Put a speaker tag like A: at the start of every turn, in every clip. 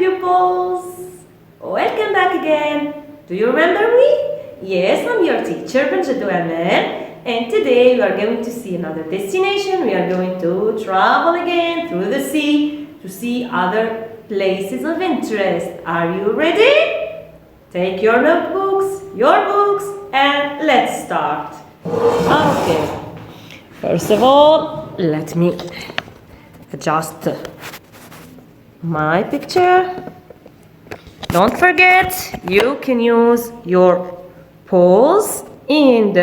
A: pupils! Welcome back again! Do you remember me? Yes, I'm your teacher, أمال, and today we are going to see another destination. We are going to travel again through the sea to see other places of interest. Are you ready? Take your notebooks, your books, and let's start. Okay. First of all, let me adjust my picture. Don't forget, you can use your pause and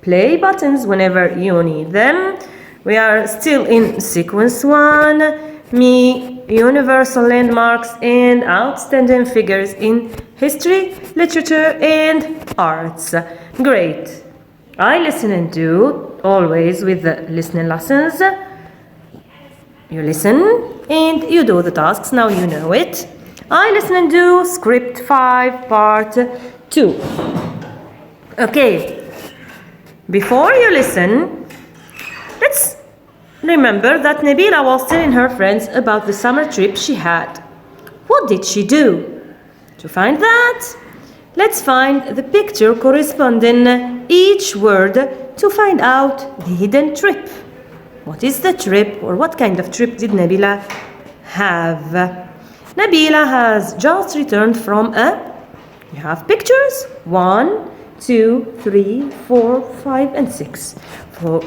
A: play buttons whenever you need them. We are still in sequence 1, me, universal landmarks and outstanding figures in history, literature and arts. Great. I listen and do, always with the listening lessons. You listen and you do the tasks, now you know it. I listen and do script 5 part 2. Okay, before you listen, let's remember that Nabila was telling her friends about the summer trip she had. What did she do? To find that, let's find the picture corresponding each word to find out the hidden trip. What is the trip, or what kind of trip did Nabila have? Nabila has just returned from you have pictures, 1, 2, 3, 4, 5, and 6.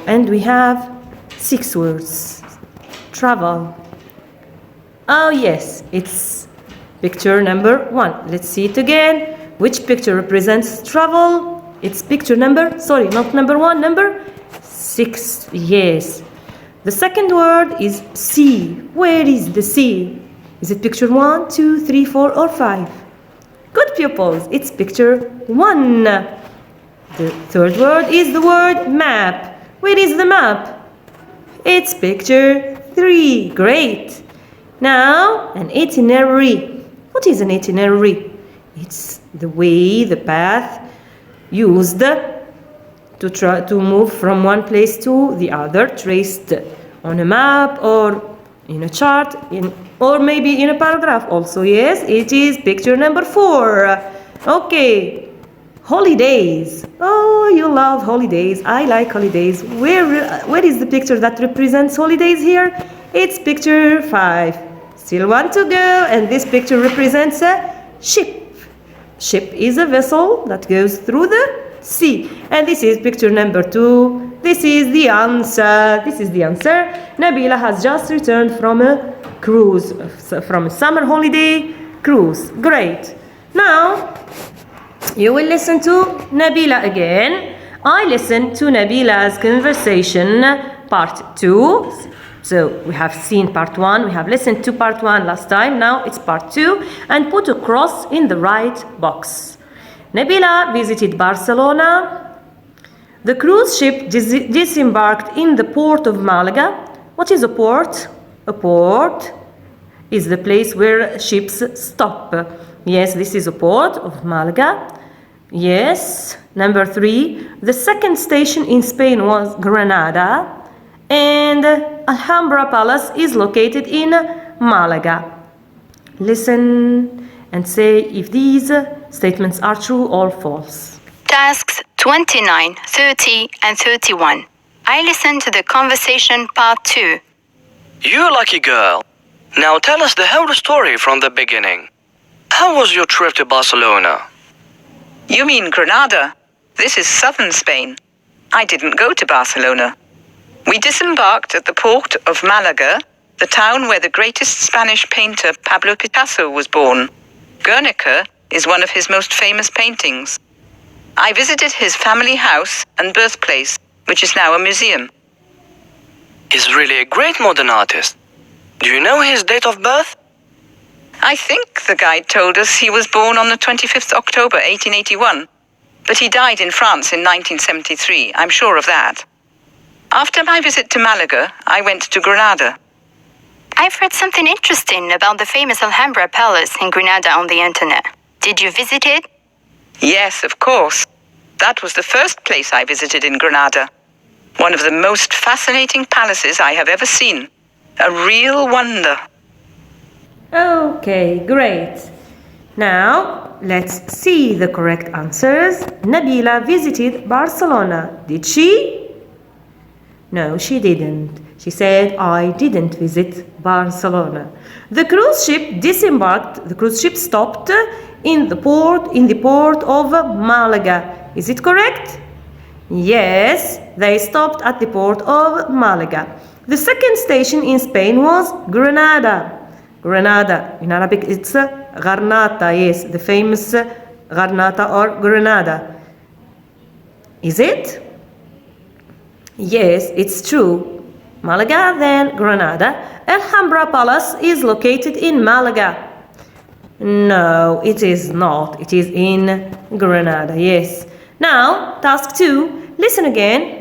A: And we have 6 words. Travel. Oh yes, it's picture number 1. Let's see it again. Which picture represents travel? It's picture number, sorry, not number 1, number 6. Yes. The second word is sea. Where is the sea? Is it picture 1, 2, 3, 4, or 5? Good pupils, it's picture 1. The third word is the word map. Where is the map? It's picture 3. Great. Now, an itinerary. What is an itinerary? It's the way, the path used to try to move from one place to the other, traced on a map or in a chart, or maybe in a paragraph also. Yes, it is picture number 4. Okay, holidays. Oh, you love holidays. I like holidays. Where is the picture that represents holidays here? It's picture 5. Still one to go, and this picture represents a ship. Ship is a vessel that goes through the sea. And this is picture number 2. This is the answer. This is the answer. Nabila has just returned from a cruise, from a summer holiday cruise. Great. Now, you will listen to Nabila again. I listened to Nabila's conversation, part 2. So we have seen part 1. We have listened to part 1 last time. Now it's part 2. And put a cross in the right box. Nabila visited Barcelona. The cruise ship disembarked in the port of Malaga. What is a port? A port is the place where ships stop. Yes, this is a port of Malaga. Yes. Number 3. The second station in Spain was Granada. And Alhambra Palace is located in Malaga. Listen and say if these statements are true or false.
B: Tasks 29, 30, and 31. I listened to the conversation part 2.
C: You lucky girl. Now tell us the whole story from the beginning. How was your trip to Barcelona?
D: You mean Granada? This is southern Spain. I didn't go to Barcelona. We disembarked at the port of Malaga, the town where the greatest Spanish painter Pablo Picasso was born. Guernica is one of his most famous paintings. I visited his family house and birthplace, which is now a museum.
C: He's really a great modern artist. Do you know his date of birth?
D: I think the guide told us he was born on the 25th October 1881, but he died in France in 1973, I'm sure of that. After my visit to Malaga, I went to Granada.
B: I've read something interesting about the famous Alhambra Palace in Granada on the internet. Did you visit it?
D: Yes, of course. That was the first place I visited in Granada. One of the most fascinating palaces I have ever seen. A real wonder.
A: Okay, great. Now, let's see the correct answers. Nabila visited Barcelona. Did she? No, she didn't. She said, I didn't visit Barcelona. The cruise ship disembarked, the cruise ship stopped in the port of Malaga. Is it correct? Yes, they stopped at the port of Malaga. The second station in Spain was Granada. Granada. In Arabic, it's Garnata. Yes, the famous Garnata or Granada. Is it? Yes, it's true. Malaga, then Granada. Alhambra Palace is located in Malaga. No, it is not. It is in Granada. Yes. Now, task 2. Listen again.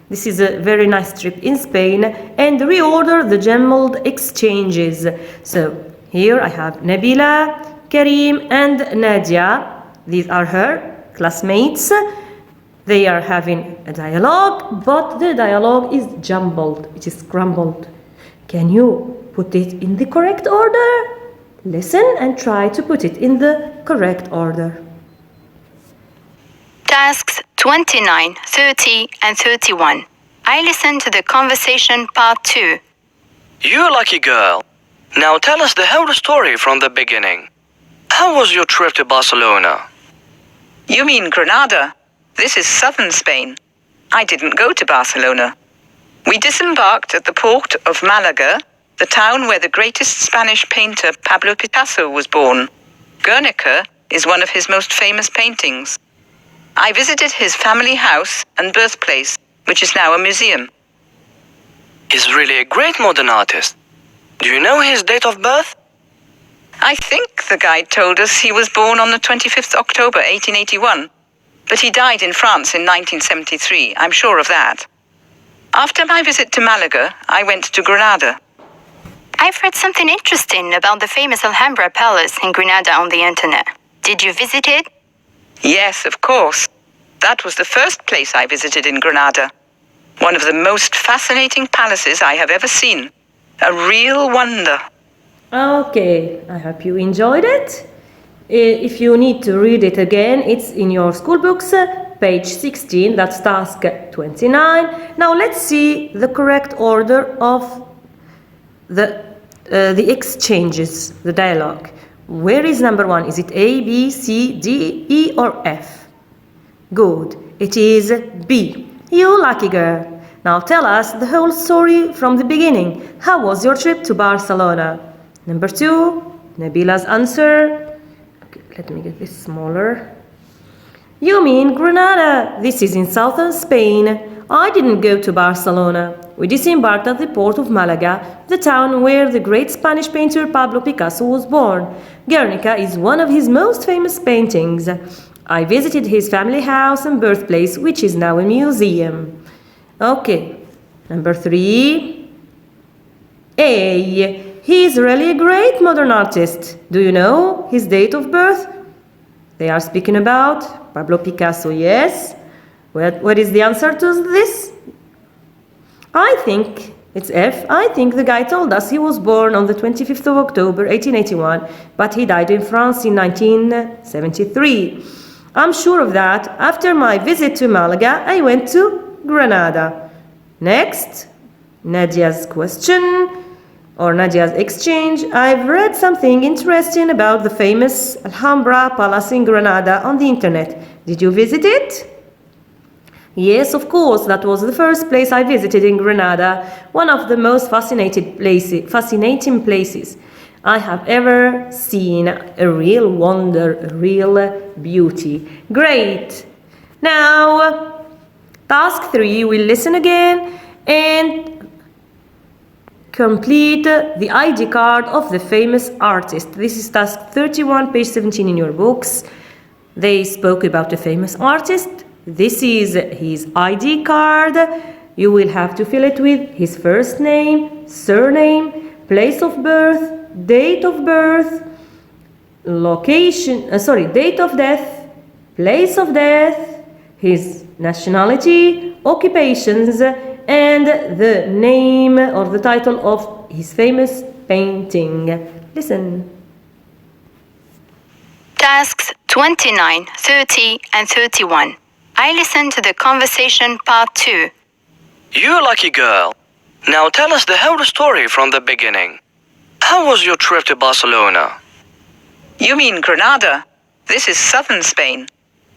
A: This is a very nice trip in Spain, and reorder the jumbled exchanges. So here I have Nabila, Karim, and Nadia. These are her classmates. They are having a dialogue, but the dialogue is jumbled. It is scrambled. Can you put it in the correct order? Listen and try to put it in the correct order.
B: Tasks 29, 30, and 31. I listened to the conversation part 2.
C: You lucky girl. Now tell us the whole story from the beginning. How was your trip to Barcelona?
D: You mean Granada? This is southern Spain. I didn't go to Barcelona. We disembarked at the port of Malaga, the town where the greatest Spanish painter Pablo Picasso was born. Guernica is one of his most famous paintings. I visited his family house and birthplace, which is now a museum.
C: He's really a great modern artist. Do you know his date of birth?
D: I think the guide told us he was born on the 25th October 1881, but he died in France in 1973, I'm sure of that. After my visit to Malaga, I went to Granada.
B: I've read something interesting about the famous Alhambra Palace in Granada on the internet. Did you visit it?
D: Yes, of course. That was the first place I visited in Granada. One of the most fascinating palaces I have ever seen. A real wonder.
A: Okay, I hope you enjoyed it. If you need to read it again, it's in your school books, page 16, that's task 29. Now let's see the correct order of the exchanges, the dialogue. Where is number 1? Is it A, B, C, D, E, or F? Good. It is B. You lucky girl. Now tell us the whole story from the beginning. How was your trip to Barcelona? Number 2, Nabila's answer. Okay, let me get this smaller. You mean Granada. This is in southern Spain. I didn't go to Barcelona. We disembarked at the port of Malaga, the town where the great Spanish painter Pablo Picasso was born. Guernica is one of his most famous paintings. I visited his family house and birthplace, which is now a museum. Okay, number 3. A. He is really a great modern artist. Do you know his date of birth? They are speaking about Pablo Picasso, yes. What is the answer to this? I think it's F. I think the guy told us he was born on the 25th of October 1881, but he died in France in 1973. I'm sure of that. After my visit to Malaga, I went to Granada. Next, Nadia's question or Nadia's exchange. I've read something interesting about the famous Alhambra Palace in Granada on the internet. Did you visit it? Yes, of course, that was the first place I visited in Granada, one of the most fascinating places I have ever seen. A real wonder, a real beauty. Great! Now, task 3, we'll listen again and complete the ID card of the famous artist. This is task 31, page 17 in your books. They spoke about the famous artist. This is his ID card. You will have to fill it with his first name, surname, place of birth, date of birth, date of death, place of death, his nationality, occupations, and the name or the title of his famous painting. Listen.
B: Tasks 29, 30, and 31. I listened to the conversation part 2.
C: You lucky girl. Now tell us the whole story from the beginning. How was your trip to Barcelona?
D: You mean Granada? This is southern Spain.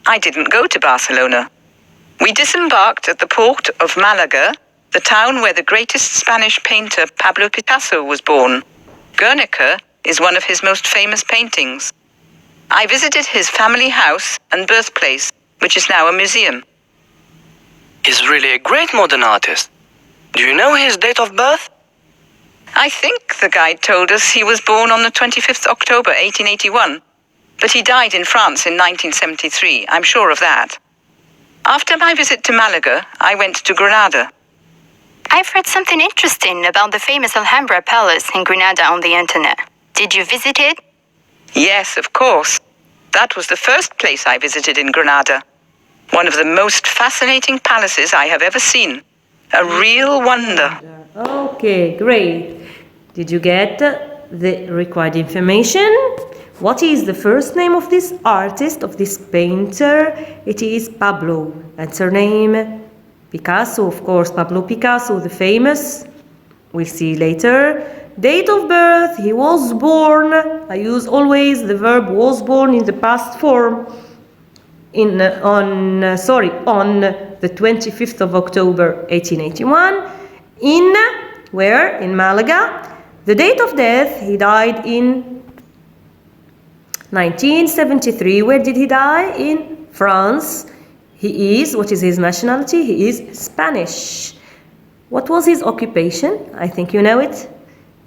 D: I didn't go to Barcelona. We disembarked at the port of Malaga, the town where the greatest Spanish painter Pablo Picasso was born. Guernica is one of his most famous paintings. I visited his family house and birthplace, which is now a museum.
C: He's really a great modern artist. Do you know his date of birth?
D: I think the guide told us he was born on the 25th October 1881, but he died in France in 1973, I'm sure of that. After my visit to Malaga, I went to Granada.
B: I've read something interesting about the famous Alhambra Palace in Granada on the internet. Did you visit it?
D: Yes, of course. That was the first place I visited in Granada. One of the most fascinating palaces I have ever seen. A real wonder.
A: Okay, great. Did you get the required information? What is the first name of this artist, of this painter? It is Pablo. And surname? Picasso, of course. Pablo Picasso, the famous. We'll see later. Date of birth, he was born. I use always the verb was born in the past form. On the 25th of October 1881. In where? In Malaga. The date of death, he died in 1973. Where did he die? In France. What is his nationality? He is Spanish. What was his occupation? I think you know it.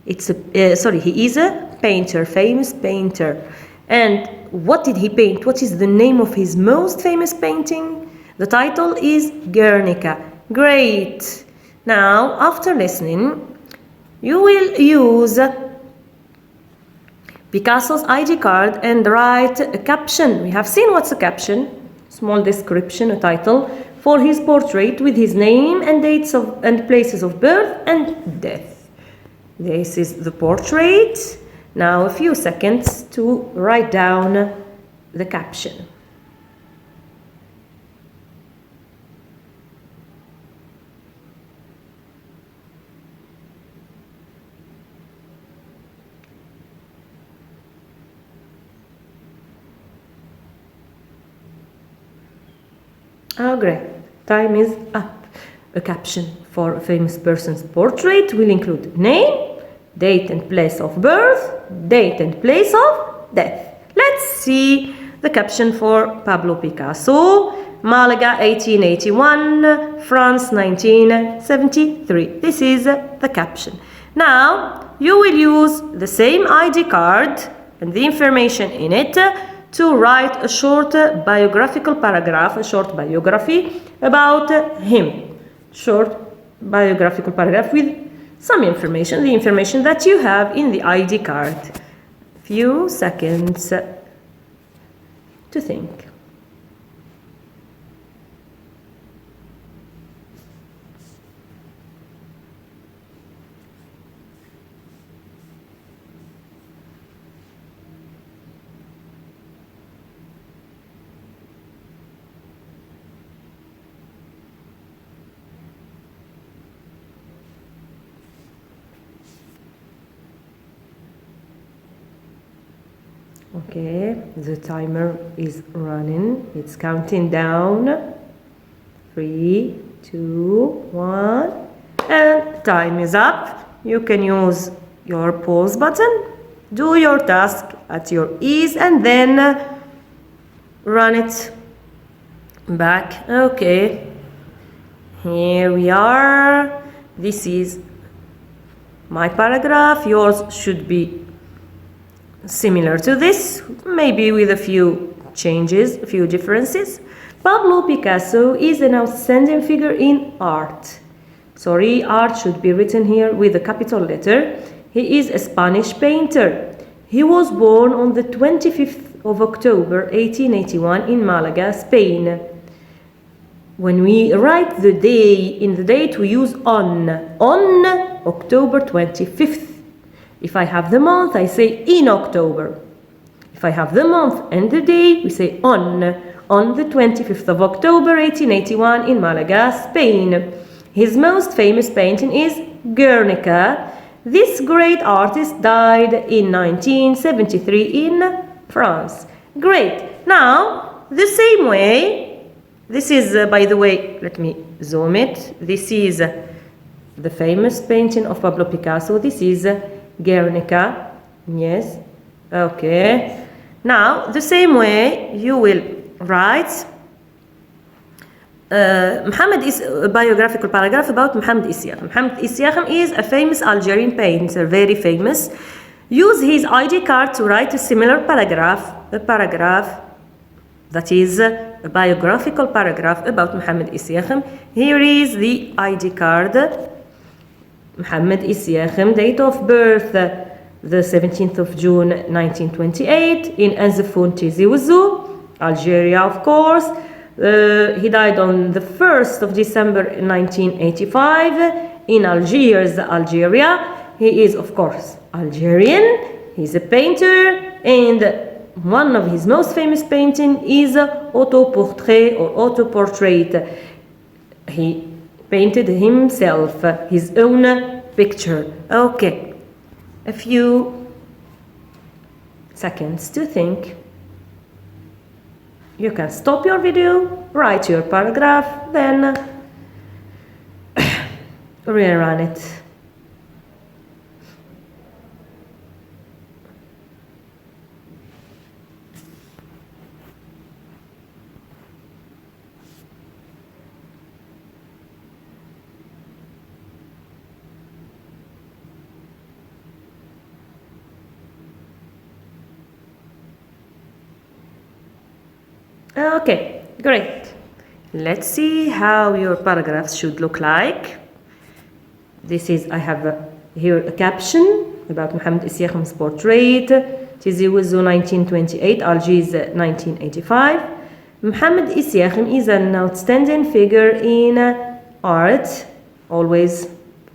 A: He is a painter, famous painter. And what did he paint? What is the name of his most famous painting? The title is Guernica. Great. Now, after listening, you will use Picasso's ID card and write a caption. We have seen what's a caption. Small description, a title, for his portrait with his name and dates and places of birth and death. This is the portrait. Now a few seconds to write down the caption. Oh, great. Time is up. A caption for a famous person's portrait will include name, date and place of birth, date and place of death. Let's see the caption for Pablo Picasso. Malaga 1881, France 1973. This is the caption. Now you will use the same ID card and the information in it to write a short biographical paragraph, a short biography about him. Short biographical paragraph with some information, the information that you have in the ID card. Few seconds to think. Okay, the timer is running. It's counting down. 3, 2, 1, and time is up. You can use your pause button. Do your task at your ease and then run it back. Okay, here we are. This is my paragraph. Yours should be similar to this, maybe with a few changes, a few differences. Pablo Picasso is an outstanding figure in art. Art should be written here with a capital letter. He is a Spanish painter. He was born on the 25th of October 1881 in Malaga, Spain. When we write the day in the date, we use on October 25th. If I have the month, I say in October. If I have the month and the day, we say on the 25th of October 1881 in Malaga, Spain. His most famous painting is Guernica. This great artist died in 1973 in France. Great. Now, the same way, this is, by the way, let me zoom it. This is the famous painting of Pablo Picasso. This is Guernica. Yes. Okay. Now, the same way, you will write Mohammed is a biographical paragraph about Mohammed Isyakhem. Mohammed Isyakhem is a famous Algerian painter, very famous. Use his ID card to write a similar paragraph, a paragraph that is a biographical paragraph about Mohammed Isyakhem. Here is the ID card. Mohammed Isyakhem, date of birth the 17th of June 1928 in Anzafoun, Tizi Ouzou, Algeria, of course. He died on the 1st of December 1985 in Algiers, Algeria. He is, of course, Algerian. He's a painter, and one of his most famous paintings is autoportrait or autoportrait. He painted himself, his own picture. Okay, a few seconds to think. You can stop your video, write your paragraph, then rerun it. Okay, great. Let's see how your paragraphs should look like. This is, I have here a caption about Mohammed Isyakhem's portrait. Tizi Ouzou 1928, Algiers 1985. Mohammed Isyakhem is an outstanding figure in art, always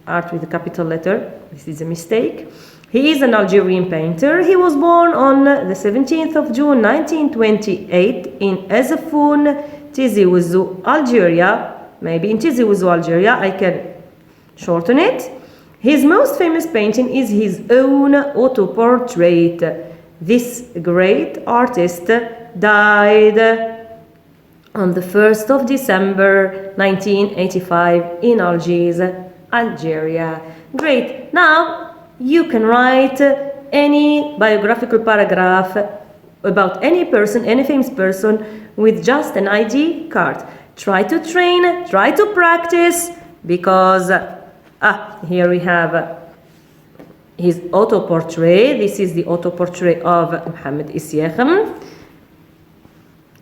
A: art with a capital letter. This is a mistake. He is an Algerian painter. He was born on the 17th of June 1928 in Anzafoun, Tizi Ouzou, Algeria. Maybe in Tizi Ouzou, Algeria, I can shorten it. His most famous painting is his own autoportrait. This great artist died on the 1st of December 1985 in Algiers, Algeria. Great. Now, you can write any biographical paragraph about any person, any famous person, with just an ID card. Try to train, try to practice, because here we have his autoportrait. This is the autoportrait of Mohammed Isyakhem.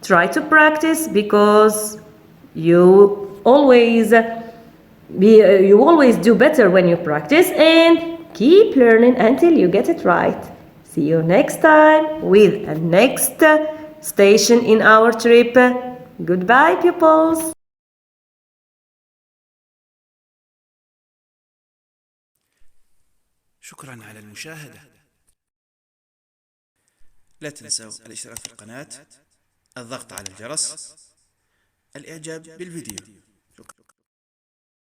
A: Try to practice, because you always do better when you practice, and keep learning until you get it right. See you next time with a next station in our trip. Goodbye, pupils.
E: شكرا على المشاهدة. لا تنسوا الاشتراك في القناة، الضغط على الجرس، الإعجاب بالفيديو.